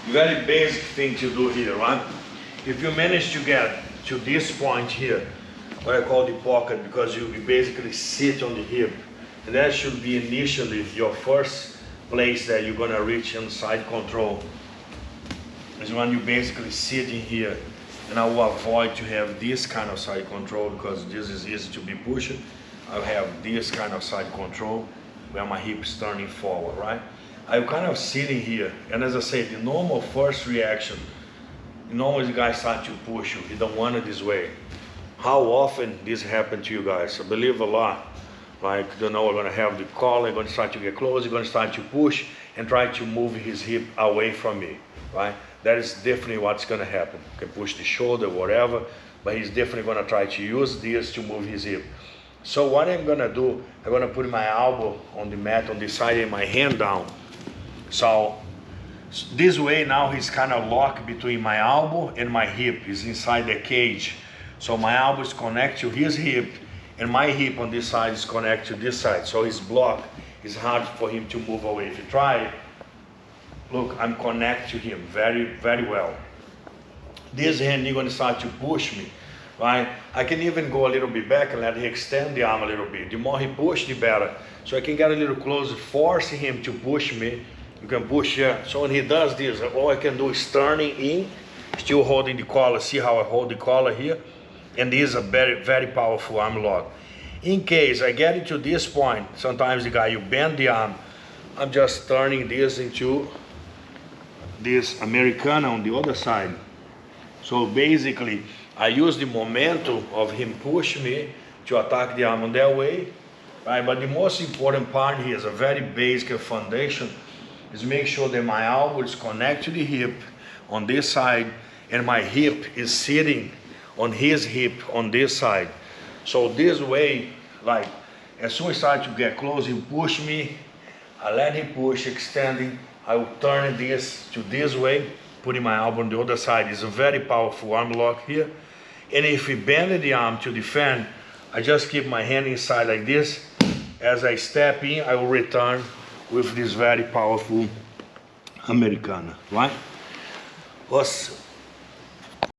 very basic thing to do here, right? If you manage to get to this point here, what I call the pocket, because you basically sit on the hip, and that should be initially your first place that you're gonna reach inside control. Is when you basically sit in here, and I will avoid to have this kind of side control because this is easy to be pushed. I'll have this kind of side control where my hip is turning forward, right? I'm kind of sitting here, and as I said, the normal first reaction, normally the guys start to push you, you don't want it this way. How often this happens to you guys? I believe a lot. Like, you know, we're gonna have the collar, you're gonna start to get close, you're gonna start to push and try to move his hip away from me, right? That is definitely what's gonna happen. You can push the shoulder, whatever, but he's definitely gonna try to use this to move his hip. So what I'm gonna do, I'm gonna put my elbow on the mat on this side and my hand down. So this way now he's kind of locked between my elbow and my hip. He's inside the cage. So my elbow is connected to his hip and my hip on this side is connected to this side. So he's blocked. It's hard for him to move away. If you try, look, I'm connected to him very, very well. This hand, you're going to start to push me, right? I can even go a little bit back and let him extend the arm a little bit. The more he pushes, the better. So I can get a little closer, forcing him to push me. You can push here. So when he does this, all I can do is turning in, still holding the collar. See how I hold the collar here? And this is a very, very powerful arm lock. In case I get into this point, sometimes the guy, you bend the arm, I'm just turning this into this Americana on the other side. So basically, I use the momentum of him pushing me to attack the arm on that way, right? But the most important part here is a very basic foundation, is make sure that my elbow is connected to the hip on this side, and my hip is sitting on his hip on this side. So this way, like, as soon as I start to get close, he push me, I let him push, extending, I will turn this to this way, putting my elbow on the other side. It's a very powerful arm lock here. And if we bend the arm to defend, I just keep my hand inside like this. As I step in, I will return with this very powerful Americana, right?